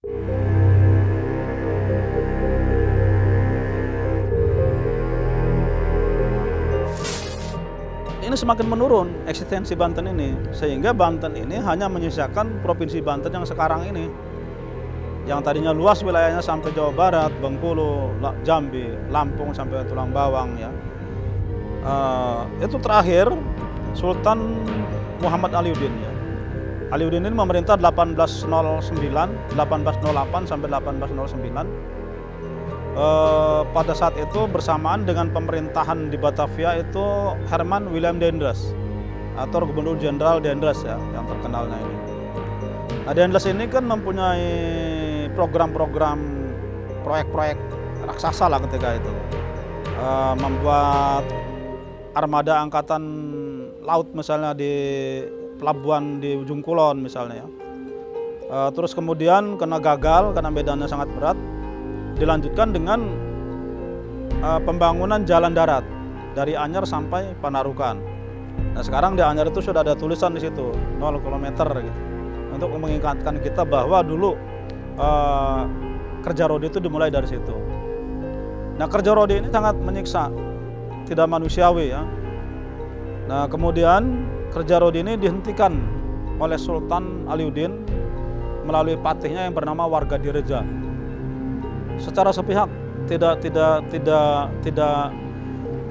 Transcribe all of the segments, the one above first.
Ini semakin menurun eksistensi Banten ini, sehingga Banten ini hanya menyisakan provinsi Banten yang sekarang ini, yang tadinya luas wilayahnya sampai Jawa Barat, Bengkulu, Jambi, Lampung sampai Tulang Bawang ya. Itu terakhir Sultan Muhammad Aliuddin ya. Aliuddin ini memerintah 1808 sampai 1809. Pada saat itu bersamaan dengan pemerintahan di Batavia itu Herman Willem Daendels atau Gubernur Jenderal Daendels ya, yang terkenalnya ini. Nah, Daendels ini kan mempunyai program-program proyek-proyek raksasa lah ketika itu, membuat armada angkatan laut misalnya di pelabuhan di ujung kulon misalnya ya. Terus kemudian karena gagal, karena medannya sangat berat, dilanjutkan dengan pembangunan jalan darat dari Anyer sampai Panarukan. Nah, sekarang di Anyer itu sudah ada tulisan di situ 0 km gitu, untuk mengingatkan kita bahwa dulu kerja rodi itu dimulai dari situ. Nah, kerja rodi ini sangat menyiksa, tidak manusiawi ya. Nah, kemudian kerja rodi ini dihentikan oleh Sultan Aliuddin melalui patihnya yang bernama Warga Direja. Secara sepihak, tidak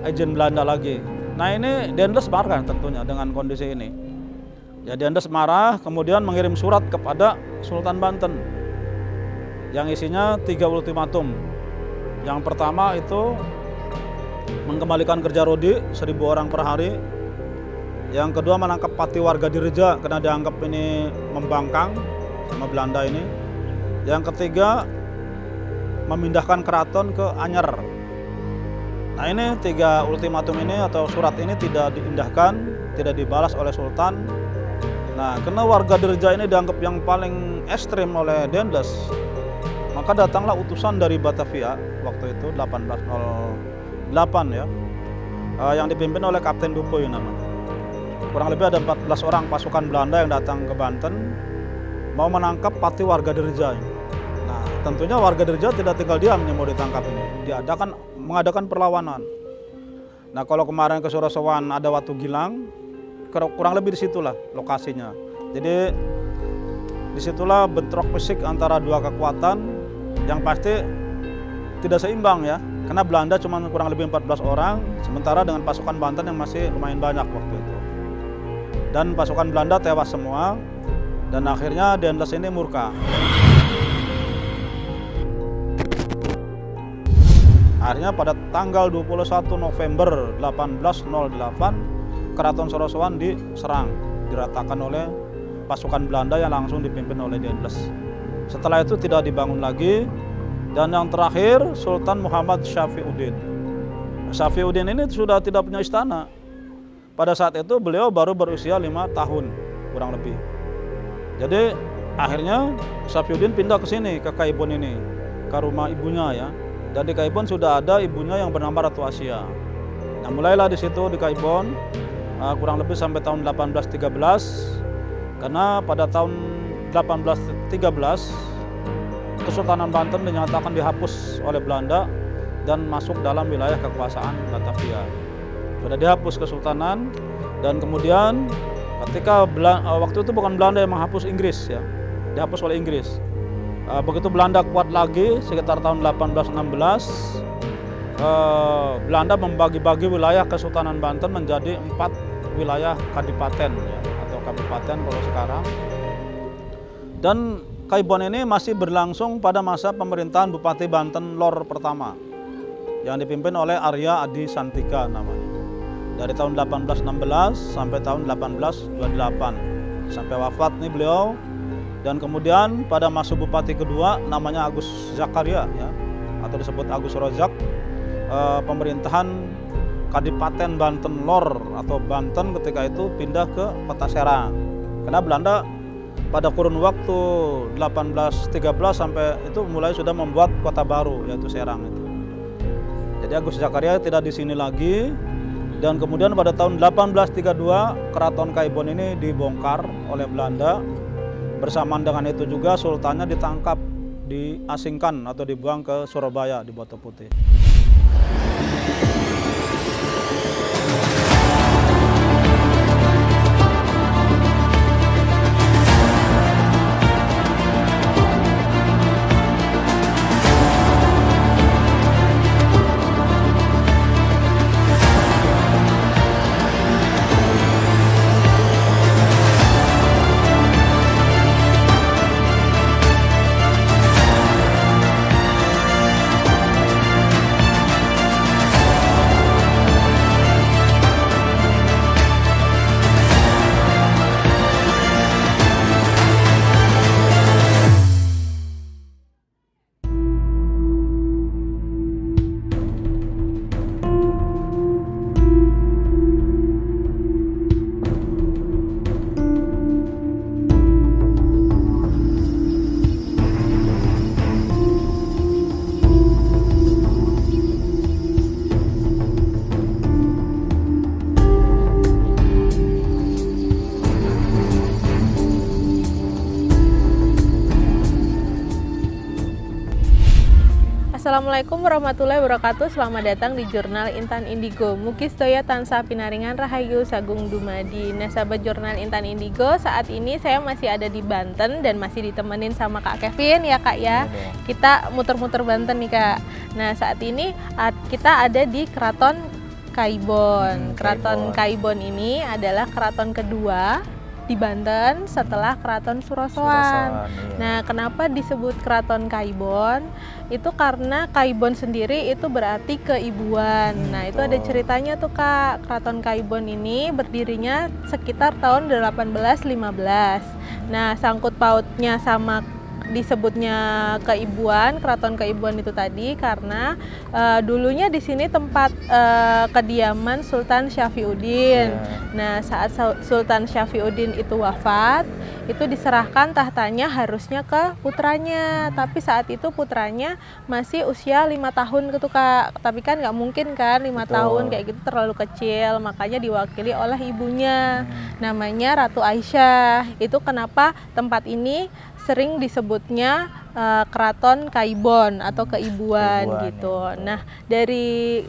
izin Belanda lagi. Nah, ini Daendels marah tentunya dengan kondisi ini. Ya, Daendels marah, kemudian mengirim surat kepada Sultan Banten yang isinya 3 ultimatum. Yang pertama itu mengembalikan kerja rodi 1.000 orang per hari. Yang kedua menangkap patih Warga Direja karena dianggap ini membangkang sama Belanda ini. Yang ketiga memindahkan keraton ke Anyer. Nah, ini 3 ultimatum ini atau surat ini tidak diindahkan, tidak dibalas oleh Sultan. Nah, karena Warga Direja ini dianggap yang paling ekstrim oleh Daendels, maka datanglah utusan dari Batavia waktu itu 1808 ya, yang dipimpin oleh Kapten Dupuy namanya. Kurang lebih ada 14 orang pasukan Belanda yang datang ke Banten mau menangkap patih Warga Direja ini. Nah, tentunya Warga Direja tidak tinggal diam yang mau ditangkap ini. Mengadakan perlawanan. Nah, kalau kemarin ke Surasawan ada Watu Gilang, kurang lebih disitulah lokasinya. Jadi disitulah bentrok fisik antara dua kekuatan yang pasti tidak seimbang ya. Karena Belanda cuma kurang lebih 14 orang, sementara dengan pasukan Banten yang masih lumayan banyak waktu itu. Dan pasukan Belanda tewas semua, dan akhirnya Daendels ini murka. Akhirnya pada tanggal 21 November 1808, Keraton Surasawan diserang, diratakan oleh pasukan Belanda yang langsung dipimpin oleh Daendels. Setelah itu tidak dibangun lagi, dan yang terakhir Sultan Muhammad Syafiuddin. Syafiuddin ini sudah tidak punya istana. Pada saat itu beliau baru berusia 5 tahun kurang lebih. Jadi akhirnya Syafiuddin pindah ke sini, ke Kaibon ini, ke rumah ibunya ya. Dan di Kaibon sudah ada ibunya yang bernama Ratu Asia. Nah, mulailah di situ di Kaibon kurang lebih sampai tahun 1813. Karena pada tahun 1813 Kesultanan Banten dinyatakan dihapus oleh Belanda dan masuk dalam wilayah kekuasaan Batavia. Sudah dihapus kesultanan, dan kemudian ketika waktu itu bukan Belanda yang menghapus, Inggris ya, dihapus oleh Inggris. Begitu Belanda kuat lagi sekitar tahun 1816, Belanda membagi-bagi wilayah Kesultanan Banten menjadi 4 wilayah kadipaten ya, atau kabupaten kalau sekarang. Dan Kaibon ini masih berlangsung pada masa pemerintahan Bupati Banten Lor pertama yang dipimpin oleh Arya Adi Santika namanya. Dari tahun 1816 sampai tahun 1828 sampai wafat nih beliau. Dan kemudian pada masa Bupati kedua namanya Agus Zakaria ya, atau disebut Agus Rozak, pemerintahan Kadipaten Banten Lor atau Banten ketika itu pindah ke Kota Serang. Karena Belanda pada kurun waktu 1813 sampai itu mulai sudah membuat kota baru yaitu Serang itu. Jadi Agus Zakaria tidak di sini lagi. Dan kemudian pada tahun 1832 Keraton Kaibon ini dibongkar oleh Belanda. Bersamaan dengan itu juga sultannya ditangkap diasingkan atau dibuang ke Surabaya di Batu Putih. Assalamualaikum warahmatullahi wabarakatuh. Selamat datang di Jurnal Intan Indigo. Mugi sedaya tansah pinaringan rahayu sagung dumadi. Nah, sahabat Jurnal Intan Indigo, saat ini saya masih ada di Banten dan masih ditemenin sama Kak Kevin ya Kak ya. Kita muter-muter Banten nih Kak. Nah, saat ini kita ada di Keraton Kaibon. Keraton Kaibon ini adalah keraton kedua di Banten setelah Keraton Surosoan. Nah, kenapa disebut Keraton Kaibon? Itu karena Kaibon sendiri itu berarti keibuan. Nah, itu ada ceritanya tuh Kak. Keraton Kaibon ini berdirinya sekitar tahun 1815. Nah, sangkut pautnya sama disebutnya keibuan, Keraton Keibuan itu tadi karena dulunya di sini tempat kediaman Sultan Syafiuddin. Nah, saat Sultan Syafiuddin itu wafat, itu diserahkan tahtanya harusnya ke putranya. Tapi saat itu putranya masih usia 5 tahun gitu Kak. Tapi kan nggak mungkin kan 5 tahun kayak gitu, terlalu kecil. Makanya diwakili oleh ibunya, namanya Ratu Aisyah. Itu kenapa tempat ini sering disebutnya Keraton Kaibon atau keibuan gitu. Nah, dari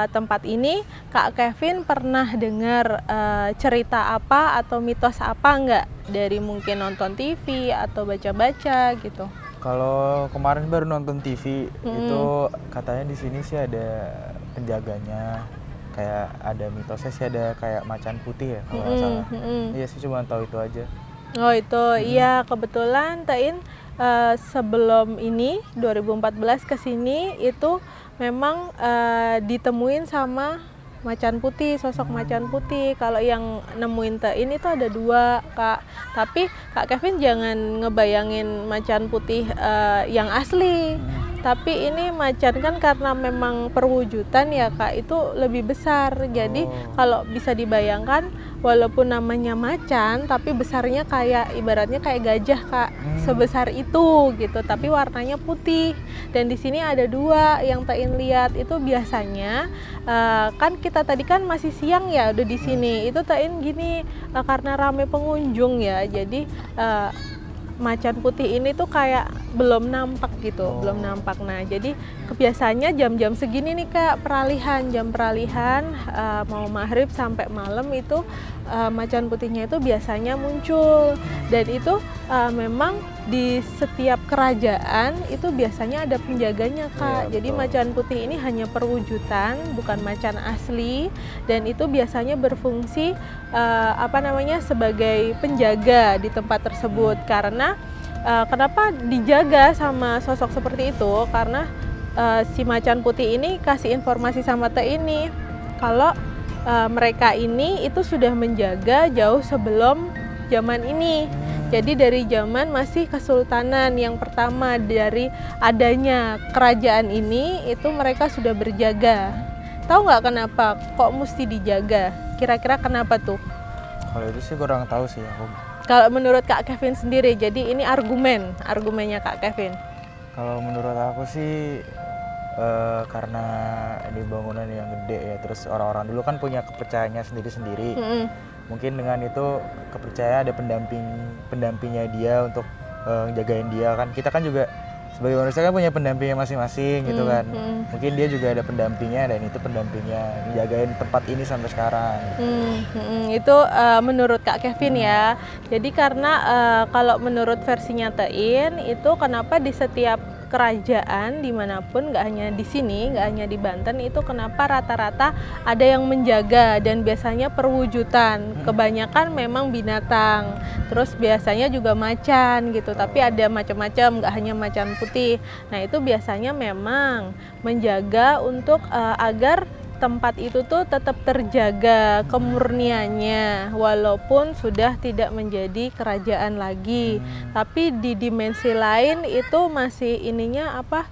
tempat ini Kak Kevin pernah dengar cerita apa atau mitos apa enggak dari mungkin nonton TV atau baca-baca gitu? Kalau kemarin baru nonton TV itu katanya di sini sih ada penjaganya, kayak ada mitosnya sih, ada kayak macan putih ya kalau nggak salah. Iya sih, cuma tahu itu aja. Oh itu, iya kebetulan Tain sebelum ini 2014 ke sini itu memang ditemuin sama macan putih, sosok macan putih. Kalau yang nemuin Tain itu ada 2 Kak. Tapi Kak Kevin jangan ngebayangin macan putih yang asli. Tapi ini macan kan karena memang perwujudan ya Kak, itu lebih besar. Jadi kalau bisa dibayangkan, walaupun namanya macan, tapi besarnya kayak ibaratnya kayak gajah Kak, sebesar itu gitu. Tapi warnanya putih. Dan di sini ada 2 yang Tain lihat. Itu biasanya kan kita tadi kan masih siang ya udah di sini. Itu Tain gini karena rame pengunjung ya. Jadi macan putih ini tuh kayak belum nampak gitu, belum nampak. Nah, jadi kebiasaannya jam-jam segini nih Kak, jam peralihan mau maghrib sampai malam itu macan putihnya itu biasanya muncul. Dan itu memang di setiap kerajaan itu biasanya ada penjaganya Kak. Jadi macan putih ini hanya perwujudan, bukan macan asli. Dan itu biasanya berfungsi sebagai penjaga di tempat tersebut. Karena kenapa dijaga sama sosok seperti itu? Karena si macan putih ini kasih informasi sama ini kalau mereka ini itu sudah menjaga jauh sebelum zaman ini. Jadi dari zaman masih Kesultanan yang pertama, dari adanya kerajaan ini itu mereka sudah berjaga. Tahu nggak kenapa kok mesti dijaga? Kira-kira kenapa tuh? Kalau itu sih kurang tahu sih aku. Kalau menurut Kak Kevin sendiri, jadi ini argumennya Kak Kevin. Kalau menurut aku sih karena ini bangunan yang gede ya, terus orang-orang dulu kan punya kepercayaannya sendiri-sendiri. Mungkin dengan itu kepercayaan ada pendampingnya dia untuk jagain dia kan. Kita kan juga sebagai manusia kan punya pendampingnya masing-masing gitu kan. Mungkin dia juga ada pendampingnya dan itu pendampingnya jagain tempat ini sampai sekarang. Itu menurut Kak Kevin ya. Jadi karena kalau menurut versinya Tein itu kenapa di setiap kerajaan dimanapun, nggak hanya di sini, nggak hanya di Banten, itu kenapa rata-rata ada yang menjaga dan biasanya perwujudan. Kebanyakan memang binatang, terus biasanya juga macan gitu, tapi ada macam-macam, nggak hanya macan putih. Nah itu biasanya memang menjaga untuk agar tempat itu tuh tetap terjaga kemurniannya walaupun sudah tidak menjadi kerajaan lagi, tapi di dimensi lain itu masih ininya apa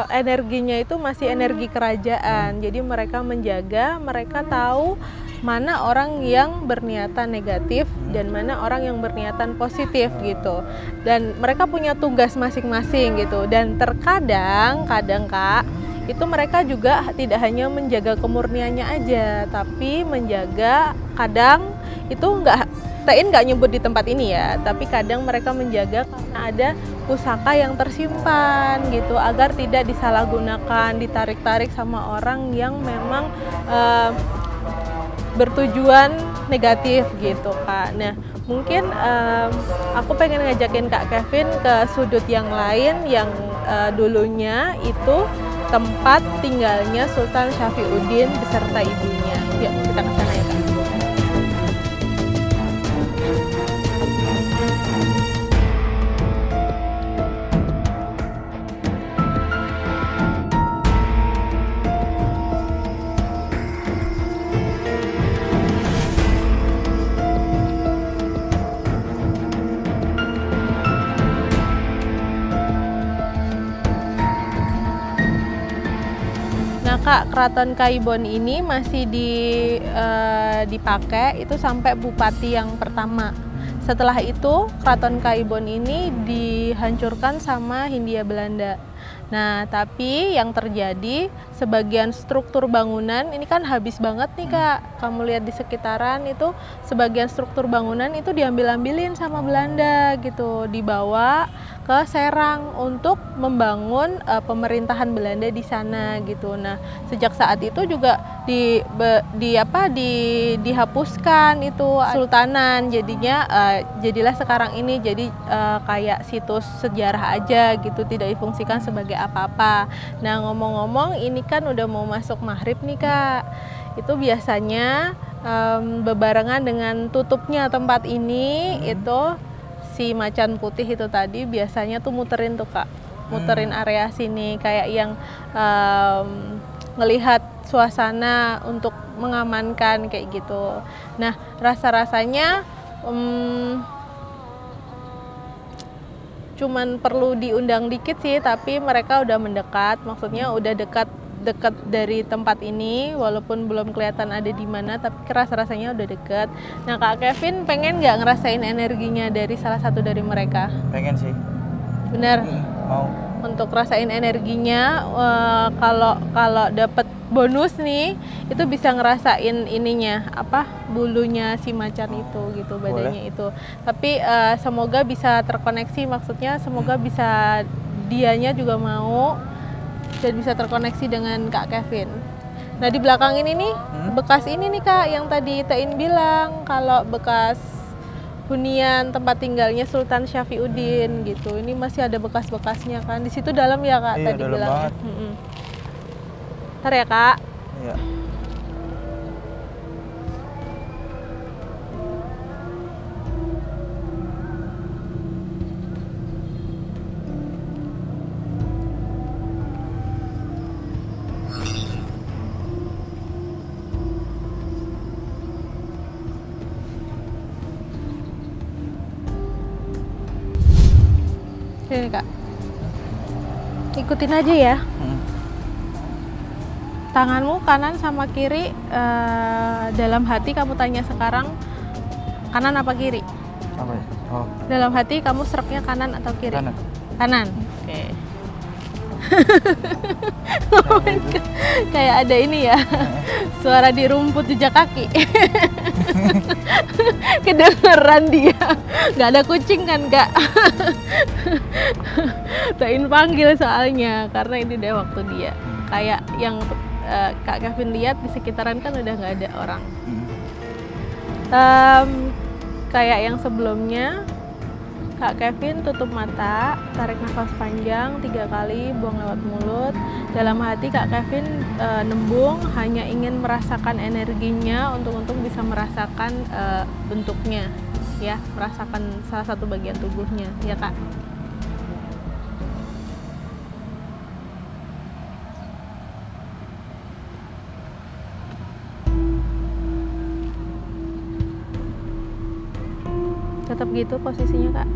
energinya itu masih energi kerajaan. Jadi mereka menjaga, mereka tahu mana orang yang berniatan negatif dan mana orang yang berniatan positif gitu, dan mereka punya tugas masing-masing gitu. Dan kadang Kak, itu mereka juga tidak hanya menjaga kemurniannya aja, tapi menjaga, kadang itu Tein nggak nyebut di tempat ini ya, tapi kadang mereka menjaga karena ada pusaka yang tersimpan gitu, agar tidak disalahgunakan, ditarik-tarik sama orang yang memang bertujuan negatif gitu Kak. Nah mungkin aku pengen ngajakin Kak Kevin ke sudut yang lain yang dulunya itu tempat tinggalnya Sultan Syafiuddin beserta ibunya. Yuk kita ke sana ya Kak. Kak, Keraton Kaibon ini masih dipakai itu sampai bupati yang pertama. Setelah itu Keraton Kaibon ini dihancurkan sama Hindia Belanda. Nah, tapi yang terjadi sebagian struktur bangunan ini kan habis banget nih Kak. Kamu lihat di sekitaran itu sebagian struktur bangunan itu diambil-ambilin sama Belanda gitu, dibawa ke Serang untuk membangun pemerintahan Belanda di sana gitu. Nah, sejak saat itu juga dihapuskan itu sultanan, jadinya jadilah sekarang ini jadi kayak situs sejarah aja gitu, tidak difungsikan sebagai apa-apa. Nah, ngomong-ngomong ini kan udah mau masuk maghrib nih Kak. Itu biasanya bebarengan dengan tutupnya tempat ini itu si macan putih itu tadi biasanya tuh muterin tuh Kak, muterin area sini kayak yang ngelihat suasana untuk mengamankan kayak gitu. Nah, rasa-rasanya cuman perlu diundang dikit sih, tapi mereka udah mendekat, maksudnya udah dekat dari tempat ini, walaupun belum kelihatan ada di mana, tapi rasa-rasanya udah deket. Nah Kak Kevin pengen nggak ngerasain energinya dari salah satu dari mereka? Pengen sih. Bener? Mau. Untuk rasain energinya, kalau dapet bonus nih, itu bisa ngerasain ininya, apa bulunya si macan itu gitu, badannya. Boleh. Itu. Tapi semoga bisa terkoneksi, maksudnya semoga bisa dianya juga mau dan bisa terkoneksi dengan Kak Kevin. Nah di belakang ini nih bekas ini nih Kak yang tadi Tein bilang kalau bekas hunian tempat tinggalnya Sultan Syafiuddin gitu. Ini masih ada bekas-bekasnya kan. Di situ dalam ya Kak, iya, tadi dalam bilangnya. banget. Ntar ya Kak. Iya. Ini Kak, ikutin aja ya. Tanganmu kanan sama kiri, dalam hati kamu tanya sekarang kanan apa kiri? Apa ya? Oh. Dalam hati kamu sereknya kanan atau kiri? Kanan. Kanan. Oke. Kayak ada ini ya, suara di rumput jejak kaki. Kedengeran dia. Nggak ada kucing kan Kak? Tain panggil soalnya, karena ini udah waktu dia. Kayak yang Kak Kevin lihat di sekitaran kan udah nggak ada orang. Kayak yang sebelumnya, Kak Kevin tutup mata, tarik nafas panjang 3 kali, buang lewat mulut. Dalam hati Kak Kevin nembung, hanya ingin merasakan energinya untuk bisa merasakan bentuknya, ya, merasakan salah satu bagian tubuhnya, ya Kak. Tetap gitu posisinya Kak.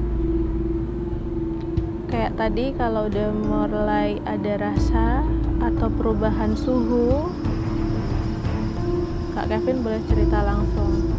Kayak tadi kalau udah mulai ada rasa atau perubahan suhu, Kak Kevin boleh cerita langsung.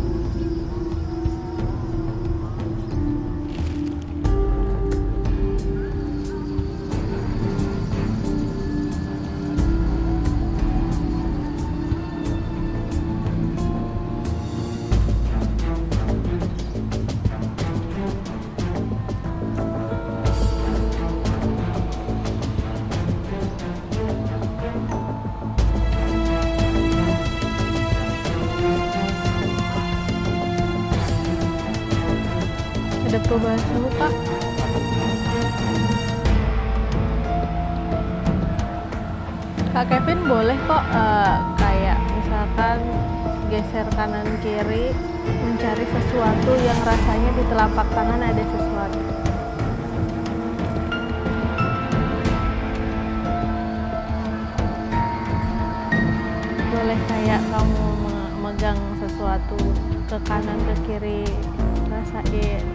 Ada perubahan suhu Kak? Kak Kevin boleh kok kayak misalkan geser kanan kiri, mencari sesuatu yang rasanya di telapak tangan ada sesuatu. Boleh kayak kamu memegang sesuatu ke kanan ke kiri, rasain.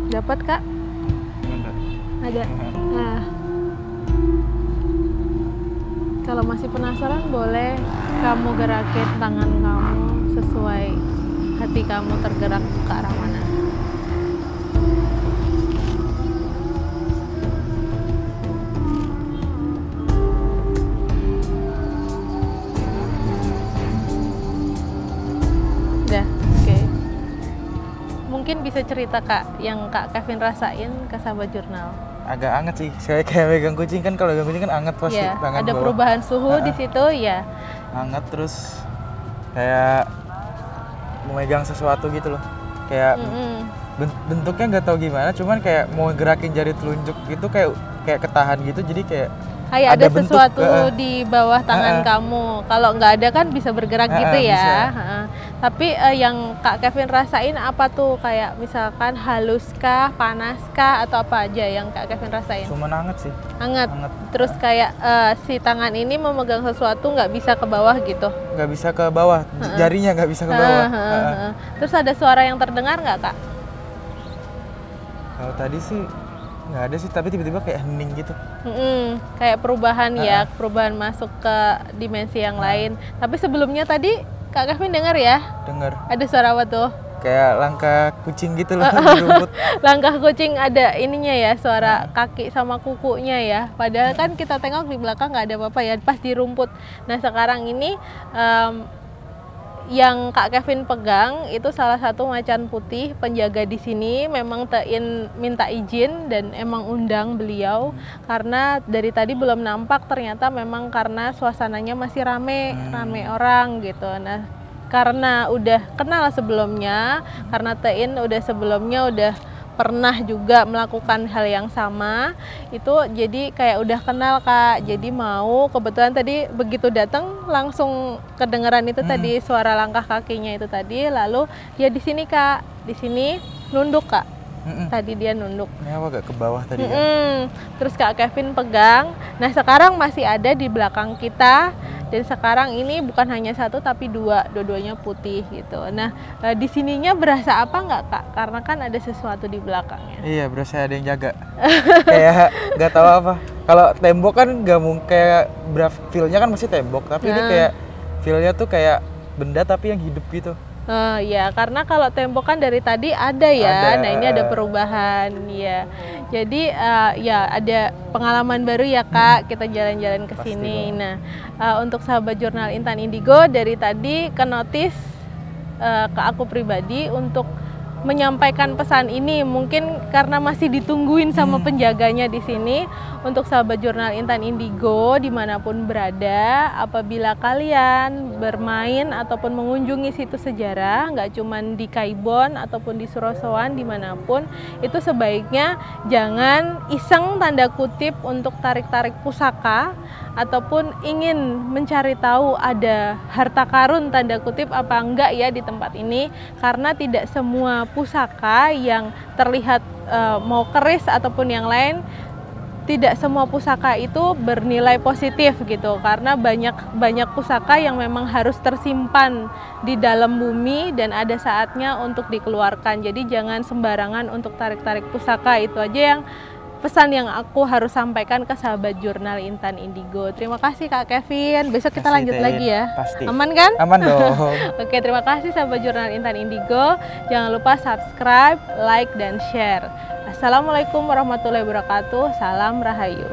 Dapat Kak? Ada. Nah, kalau masih penasaran boleh kamu gerakin tangan kamu sesuai hati kamu tergerak ke arah mana. Mungkin bisa cerita Kak, yang Kak Kevin rasain ke sahabat jurnal. Agak anget sih, saya kayak megang kucing kan, kalau megang kucing kan anget pasti. Ya, tangan ada bawah. perubahan suhu di situ ya. Anget terus kayak memegang sesuatu gitu loh. Kayak bentuknya nggak tahu gimana, cuman kayak mau gerakin jari telunjuk gitu kayak ketahan gitu, jadi kayak ada sesuatu di bawah tangan kamu. Kalau nggak ada kan bisa bergerak gitu ya. Tapi yang Kak Kevin rasain apa tuh? Kayak misalkan haluskah, panaskah, atau apa aja yang Kak Kevin rasain? Cuman anget sih. Anget. Terus kayak si tangan ini memegang sesuatu nggak bisa ke bawah gitu? Nggak bisa ke bawah, jarinya nggak bisa ke bawah. Terus ada suara yang terdengar nggak Kak? Kalau tadi sih nggak ada sih, tapi tiba-tiba kayak hening gitu. Kayak perubahan ya, perubahan masuk ke dimensi yang lain. Tapi sebelumnya tadi Kak Kevin dengar ya? Dengar. Ada suara apa tuh? Kayak langkah kucing gitu loh di rumput. Langkah kucing ada ininya ya, suara kaki sama kukunya ya. Padahal kan kita tengok di belakang nggak ada apa-apa ya, pas di rumput. Nah sekarang ini yang Kak Kevin pegang itu salah satu macan putih penjaga di sini. Memang Tein minta izin dan emang undang beliau karena dari tadi belum nampak, ternyata memang karena suasananya masih rame orang gitu. Nah karena udah kenal sebelumnya, karena Tein udah sebelumnya udah pernah juga melakukan hal yang sama, itu jadi kayak udah kenal Kak. Jadi mau kebetulan tadi begitu datang langsung kedengeran itu tadi suara langkah kakinya itu tadi, lalu ya di sini Kak, di sini nunduk Kak. Tadi dia nunduk. Ini apa agak ke bawah tadi kan? Terus Kak Kevin pegang. Nah sekarang masih ada di belakang kita. Dan sekarang ini bukan hanya satu tapi dua-duanya putih gitu. Nah di sininya berasa apa nggak Kak? Karena kan ada sesuatu di belakangnya. Iya, berasa ada yang jaga. Kayak nggak tahu apa. Kalau tembok kan nggak mungkin, kayak feel-nya kan masih tembok, tapi ini kayak feel-nya tuh kayak benda tapi yang hidup gitu. Ya, karena kalau Tempo kan dari tadi ada ya. Ada, Nah, ini ada perubahan ya. Jadi ya ada pengalaman baru ya Kak, kita jalan-jalan ke Pasti sini. dong. Nah, untuk sahabat jurnal Intan Indigo dari tadi ke notis ke aku pribadi untuk menyampaikan pesan ini, mungkin karena masih ditungguin sama penjaganya di sini. Untuk sahabat jurnal Intan Indigo dimanapun berada, apabila kalian bermain ataupun mengunjungi situs sejarah, nggak cuman di Kaibon ataupun di Surosoan, dimanapun, itu sebaiknya jangan iseng tanda kutip untuk tarik-tarik pusaka ataupun ingin mencari tahu ada harta karun tanda kutip apa enggak ya di tempat ini, karena tidak semua pusaka yang terlihat mau keris ataupun yang lain, tidak semua pusaka itu bernilai positif gitu, karena banyak pusaka yang memang harus tersimpan di dalam bumi dan ada saatnya untuk dikeluarkan. Jadi jangan sembarangan untuk tarik-tarik pusaka. Itu aja yang pesan yang aku harus sampaikan ke sahabat jurnal Intan Indigo. Terima kasih Kak Kevin. Besok kita lanjut lagi ya. Pasti. Aman kan? Aman dong. Oke, terima kasih sahabat jurnal Intan Indigo. Jangan lupa subscribe, like, dan share. Assalamualaikum warahmatullahi wabarakatuh. Salam Rahayu.